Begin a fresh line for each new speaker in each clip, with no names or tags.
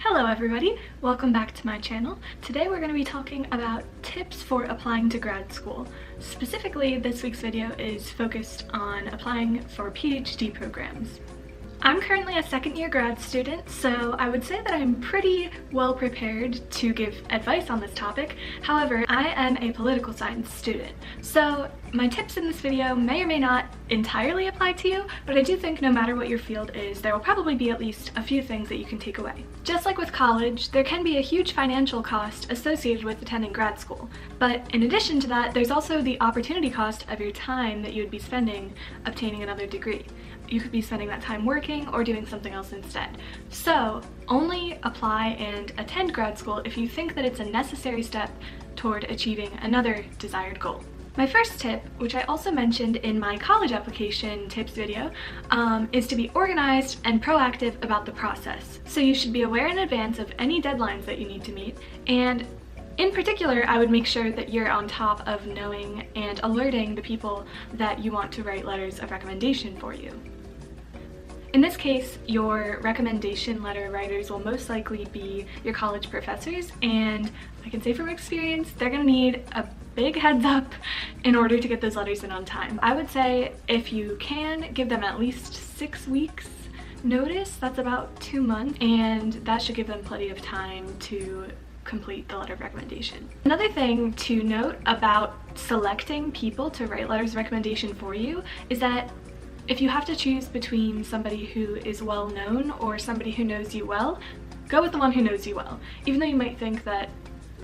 Hello everybody, welcome back to my channel. Today we're going to be talking about tips for applying to grad school. Specifically, this week's video is focused on applying for PhD programs. I'm currently a second-year grad student, so I would say that I'm pretty well prepared to give advice on this topic. However, I am a political science student, so my tips in this video may or may not entirely apply to you, but I do think no matter what your field is, there will probably be at least a few things that you can take away. Just like with college, there can be a huge financial cost associated with attending grad school, but in addition to that, there's also the opportunity cost of your time that you would be spending obtaining another degree. You could be spending that time working or doing something else instead. So only apply and attend grad school if you think that it's a necessary step toward achieving another desired goal. My first tip, which I also mentioned in my college application tips video, is to be organized and proactive about the process. So you should be aware in advance of any deadlines that you need to meet, and in particular, I would make sure that you're on top of knowing and alerting the people that you want to write letters of recommendation for you. In this case, your recommendation letter writers will most likely be your college professors, and I can say from experience, they're going to need a big heads up in order to get those letters in on time. I would say if you can, give them at least 6 weeks notice. That's about 2 months, and that should give them plenty of time to complete the letter of recommendation. Another thing to note about selecting people to write letters of recommendation for you is that if you have to choose between somebody who is well known or somebody who knows you well, go with the one who knows you well. Even though you might think that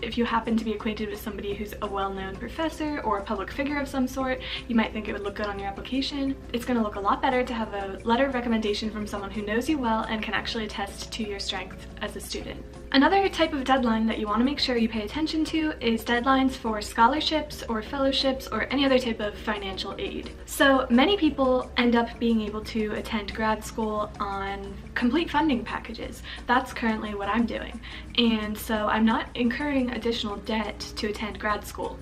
if you happen to be acquainted with somebody who's a well-known professor or a public figure of some sort, you might think it would look good on your application. It's going to look a lot better to have a letter of recommendation from someone who knows you well and can actually attest to your strength as a student. Another type of deadline that you want to make sure you pay attention to is deadlines for scholarships or fellowships or any other type of financial aid. So many people end up being able to attend grad school on complete funding packages. That's currently what I'm doing. And so I'm not incurring additional debt to attend grad school.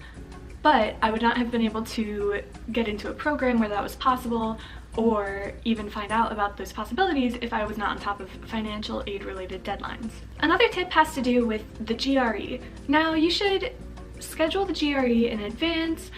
But I would not have been able to get into a program where that was possible or even find out about those possibilities if I was not on top of financial aid related deadlines. Another tip has to do with the GRE. Now, you should schedule the GRE in advance,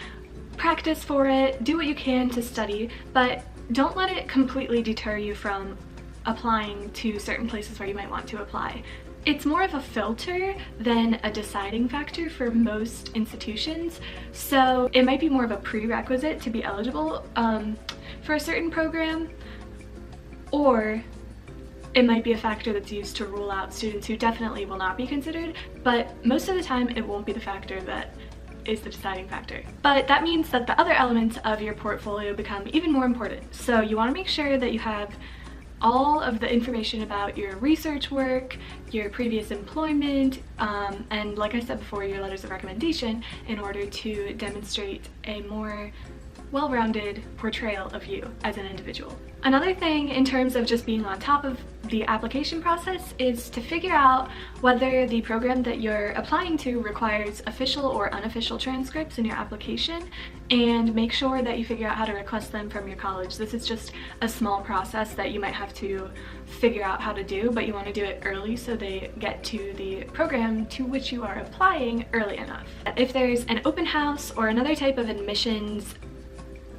practice for it, do what you can to study, but don't let it completely deter you from applying to certain places where you might want to apply. It's more of a filter than a deciding factor for most institutions, so it might be more of a prerequisite to be eligible for a certain program, or it might be a factor that's used to rule out students who definitely will not be considered, but most of the time it won't be the factor that is the deciding factor. But that means that the other elements of your portfolio become even more important. So you want to make sure that you have all of the information about your research work, your previous employment, and like I said before, your letters of recommendation in order to demonstrate a more well-rounded portrayal of you as an individual. Another thing in terms of just being on top of the application process is to figure out whether the program that you're applying to requires official or unofficial transcripts in your application, and make sure that you figure out how to request them from your college. This is just a small process that you might have to figure out how to do, but you want to do it early so they get to the program to which you are applying early enough. If there's an open house or another type of admissions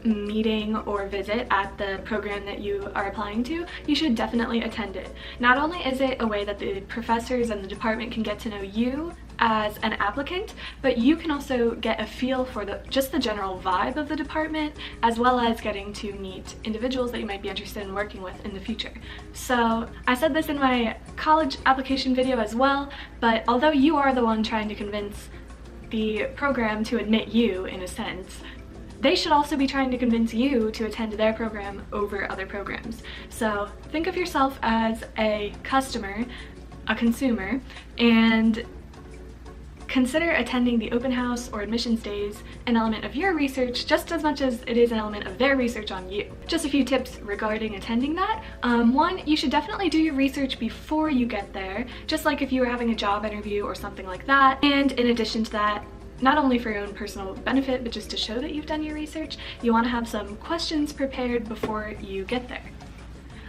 meeting or visit at the program that you are applying to, you should definitely attend it. Not only is it a way that the professors and the department can get to know you as an applicant, but you can also get a feel for just the general vibe of the department, as well as getting to meet individuals that you might be interested in working with in the future. So I said this in my college application video as well, but although you are the one trying to convince the program to admit you, in a sense, they should also be trying to convince you to attend their program over other programs. So think of yourself as a customer, a consumer, and consider attending the open house or admissions days an element of your research just as much as it is an element of their research on you. Just a few tips regarding attending that. One, you should definitely do your research before you get there, just like if you were having a job interview or something like that. And in addition to that, not only for your own personal benefit, but just to show that you've done your research, you want to have some questions prepared before you get there.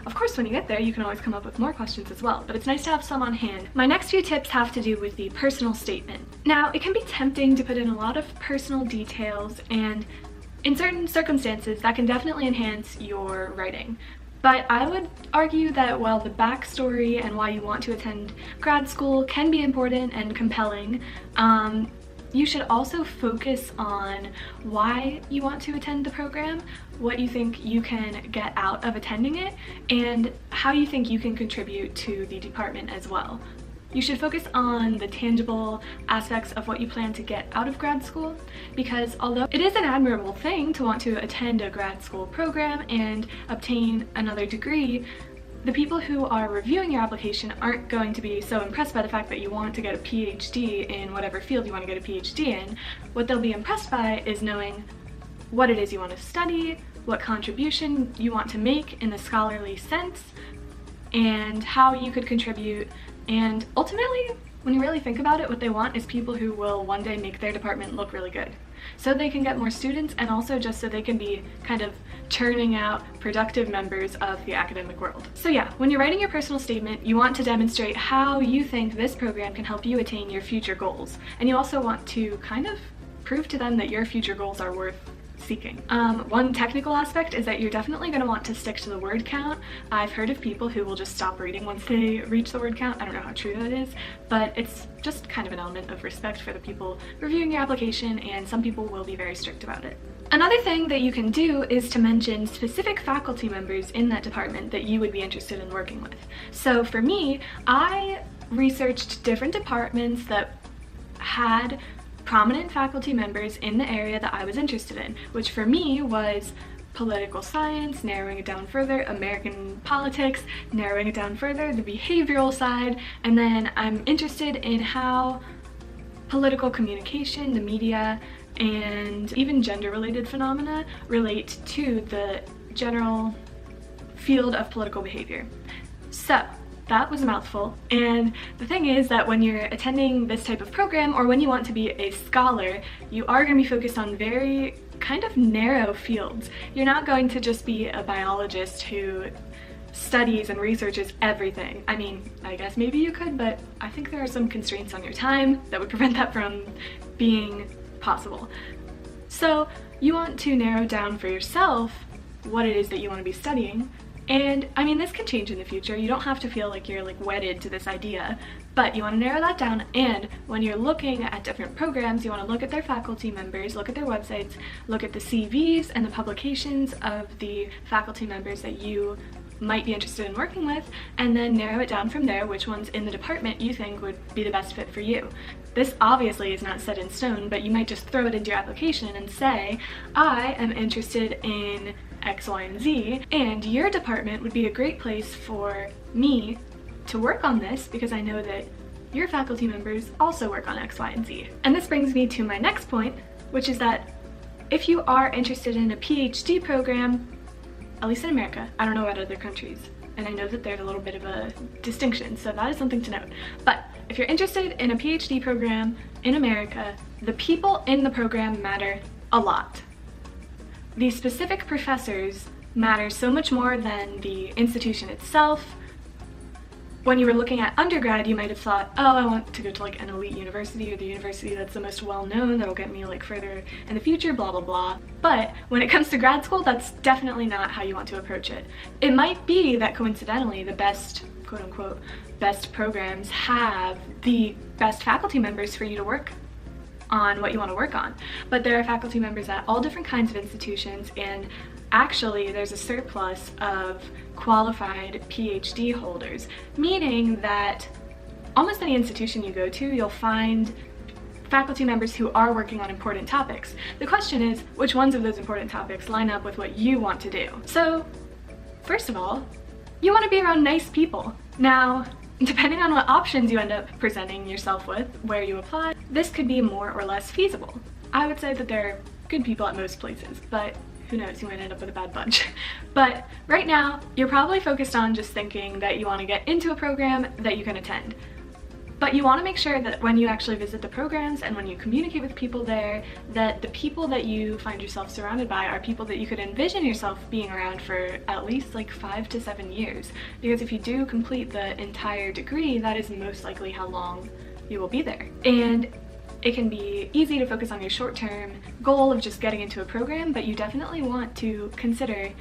Of course, when you get there, you can always come up with more questions as well, but it's nice to have some on hand. My next few tips have to do with the personal statement. Now, it can be tempting to put in a lot of personal details, and in certain circumstances, that can definitely enhance your writing. But I would argue that while the backstory and why you want to attend grad school can be important and compelling, you should also focus on why you want to attend the program, what you think you can get out of attending it, and how you think you can contribute to the department as well. You should focus on the tangible aspects of what you plan to get out of grad school, because although it is an admirable thing to want to attend a grad school program and obtain another degree, the people who are reviewing your application aren't going to be so impressed by the fact that you want to get a PhD in whatever field you want to get a PhD in. What they'll be impressed by is knowing what it is you want to study, what contribution you want to make in the scholarly sense, and how you could contribute. And ultimately, when you really think about it, what they want is people who will one day make their department look really good, so they can get more students, and also just so they can be kind of churning out productive members of the academic world. So yeah, when you're writing your personal statement, you want to demonstrate how you think this program can help you attain your future goals. And you also want to kind of prove to them that your future goals are worth seeking. One technical aspect is that you're definitely going to want to stick to the word count. I've heard of people who will just stop reading once they reach the word count. I don't know how true that is, but it's just kind of an element of respect for the people reviewing your application, and some people will be very strict about it. Another thing that you can do is to mention specific faculty members in that department that you would be interested in working with. So for me, I researched different departments that had prominent faculty members in the area that I was interested in, which for me was political science, narrowing it down further, American politics, narrowing it down further, the behavioral side, and then I'm interested in how political communication, the media, and even gender-related phenomena relate to the general field of political behavior. So that was a mouthful, and the thing is that when you're attending this type of program, or when you want to be a scholar, you are going to be focused on very kind of narrow fields. You're not going to just be a biologist who studies and researches everything. I mean, I guess maybe you could, but I think there are some constraints on your time that would prevent that from being possible. So you want to narrow down for yourself what it is that you want to be studying. And I mean, this can change in the future. You don't have to feel like you're like wedded to this idea, but you want to narrow that down. And when you're looking at different programs, you want to look at their faculty members, look at their websites, look at the CVs and the publications of the faculty members that you might be interested in working with, and then narrow it down from there which ones in the department you think would be the best fit for you. This obviously is not set in stone, but you might just throw it into your application and say, I am interested in X, Y, and Z, and your department would be a great place for me to work on this because I know that your faculty members also work on X, Y, and Z. And this brings me to my next point, which is that if you are interested in a PhD program, at least in America, I don't know about other countries, and I know that there's a little bit of a distinction, so that is something to note. But if you're interested in a PhD program in America, the people in the program matter a lot. The specific professors matter so much more than the institution itself. When you were looking at undergrad, you might have thought, oh, I want to go to like an elite university, or the university that's the most well-known, that'll get me like further in the future, blah, blah, blah. But when it comes to grad school, that's definitely not how you want to approach it. It might be that coincidentally, the best, quote unquote, best programs have the best faculty members for you to work on what you want to work on. But there are faculty members at all different kinds of institutions, and actually there's a surplus of qualified PhD holders, meaning that almost any institution you go to, you'll find faculty members who are working on important topics. The question is, which ones of those important topics line up with what you want to do? So, first of all, you want to be around nice people. Now, depending on what options you end up presenting yourself with, where you apply, this could be more or less feasible. I would say that there are good people at most places, but who knows, you might end up with a bad bunch. But right now, you're probably focused on just thinking that you want to get into a program that you can attend. But you want to make sure that when you actually visit the programs and when you communicate with people there, that the people that you find yourself surrounded by are people that you could envision yourself being around for at least like 5 to 7 years. Because if you do complete the entire degree, that is most likely how long you will be there. And it can be easy to focus on your short-term goal of just getting into a program, but you definitely want to consider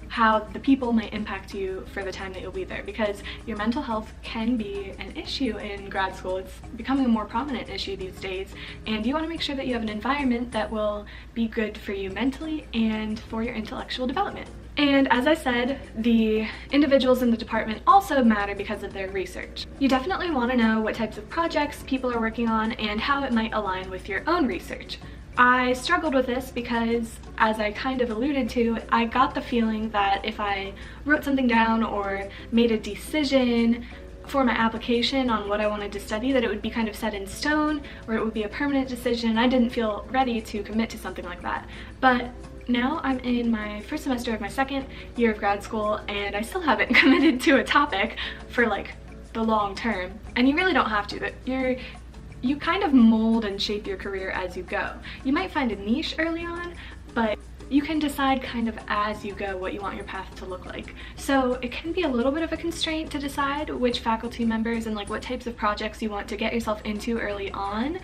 how the people might impact you for the time that you'll be there, because your mental health can be an issue in grad school. It's becoming a more prominent issue these days, and you want to make sure that you have an environment that will be good for you mentally and for your intellectual development. And as I said, the individuals in the department also matter because of their research. You definitely want to know what types of projects people are working on and how it might align with your own research. I struggled with this because, as I kind of alluded to, I got the feeling that if I wrote something down or made a decision for my application on what I wanted to study, that it would be kind of set in stone, or it would be a permanent decision. I didn't feel ready to commit to something like that. But now I'm in my first semester of my second year of grad school, and I still haven't committed to a topic for like the long term. And you really don't have to. You kind of mold and shape your career as you go. You might find a niche early on, but you can decide kind of as you go what you want your path to look like. So it can be a little bit of a constraint to decide which faculty members and like what types of projects you want to get yourself into early on,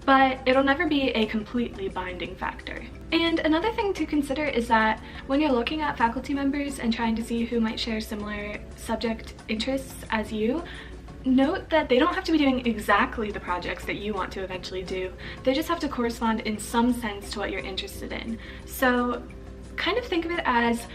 but it'll never be a completely binding factor. And another thing to consider is that when you're looking at faculty members and trying to see who might share similar subject interests as you, note that they don't have to be doing exactly the projects that you want to eventually do. They just have to correspond in some sense to what you're interested in. So kind of think of it as,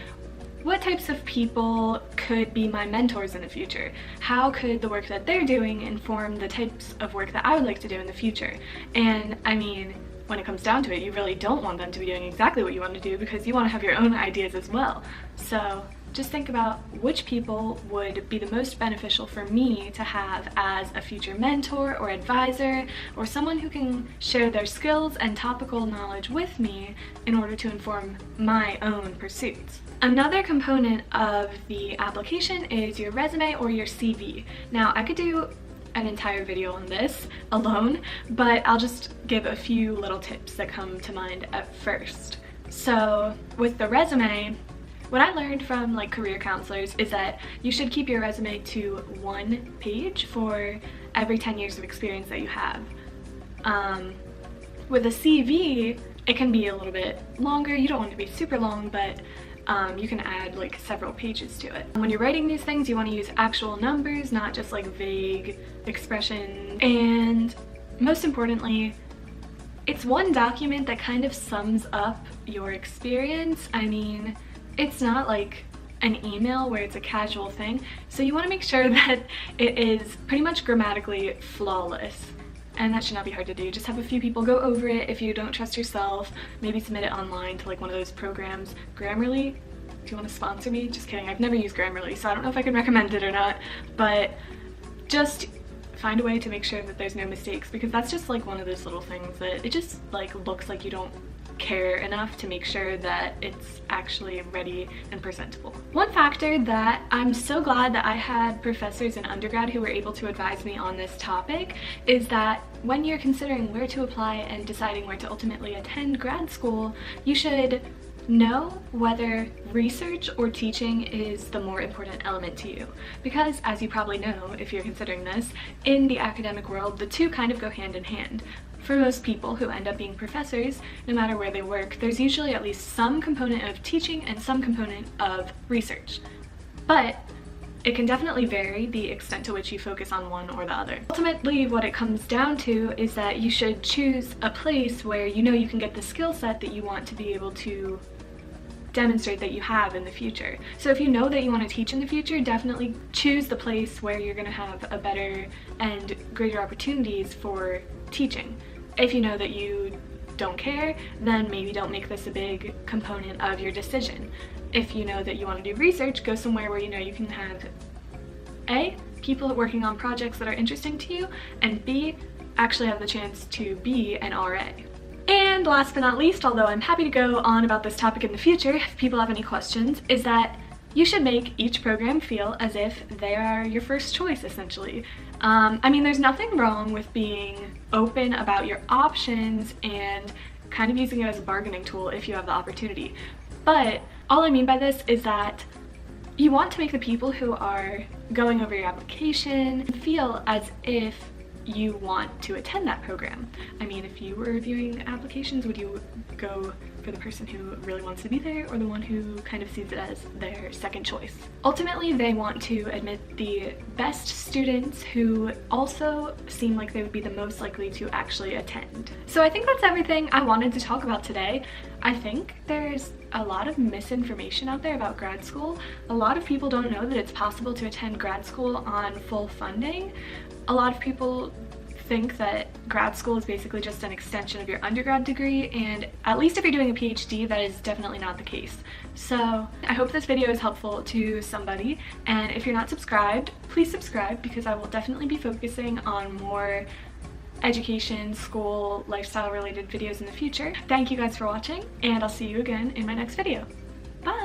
what types of people could be my mentors in the future? How could the work that they're doing inform the types of work that I would like to do in the future? And I mean, when it comes down to it, you really don't want them to be doing exactly what you want to do, because you want to have your own ideas as well. So just think about which people would be the most beneficial for me to have as a future mentor or advisor, or someone who can share their skills and topical knowledge with me in order to inform my own pursuits. Another component of the application is your resume or your CV. Now, I could do an entire video on this alone, but I'll just give a few little tips that come to mind at first. So with the resume, what I learned from like career counselors is that you should keep your resume to 1 page for every 10 years of experience that you have. With a CV, it can be a little bit longer. You don't want it to be super long, but you can add like several pages to it. When you're writing these things, you want to use actual numbers, not just like vague expressions. And most importantly, it's one document that kind of sums up your experience. I mean, it's not like an email where it's a casual thing, so you want to make sure that it is pretty much grammatically flawless, and that should not be hard to do. Just have a few people go over it. If you don't trust yourself, maybe submit it online to like one of those programs. Grammarly, do you want to sponsor me? Just kidding, I've never used Grammarly, so I don't know if I can recommend it or not, but just find a way to make sure that there's no mistakes, because that's just like one of those little things that it just like looks like you don't care enough to make sure that it's actually ready and presentable. One factor that I'm so glad that I had professors in undergrad who were able to advise me on this topic is that when you're considering where to apply and deciding where to ultimately attend grad school, you should know whether research or teaching is the more important element to you. Because, as you probably know if you're considering this, in the academic world, the two kind of go hand in hand. For most people who end up being professors, no matter where they work, there's usually at least some component of teaching and some component of research. But it can definitely vary the extent to which you focus on one or the other. Ultimately, what it comes down to is that you should choose a place where you know you can get the skill set that you want to be able to demonstrate that you have in the future. So if you know that you want to teach in the future, definitely choose the place where you're going to have a better and greater opportunities for teaching. If you know that you don't care, then maybe don't make this a big component of your decision. If you know that you want to do research, go somewhere where you know you can have A, people working on projects that are interesting to you, and B, actually have the chance to be an RA. And last but not least, although I'm happy to go on about this topic in the future if people have any questions, is that You should make each program feel as if they are your first choice, essentially. I mean, there's nothing wrong with being open about your options and kind of using it as a bargaining tool if you have the opportunity. But all I mean by this is that you want to make the people who are going over your application feel as if you want to attend that program. I mean, if you were reviewing applications, would you go for the person who really wants to be there or the one who kind of sees it as their second choice? Ultimately, they want to admit the best students who also seem like they would be the most likely to actually attend. So I think that's everything I wanted to talk about today. I think there's a lot of misinformation out there about grad school. A lot of people don't know that it's possible to attend grad school on full funding. A lot of people think that grad school is basically just an extension of your undergrad degree, and at least if you're doing a PhD, that is definitely not the case. So I hope this video is helpful to somebody, and if you're not subscribed, please subscribe, because I will definitely be focusing on more education, school, lifestyle related videos in the future. Thank you guys for watching, and I'll see you again in my next video. Bye!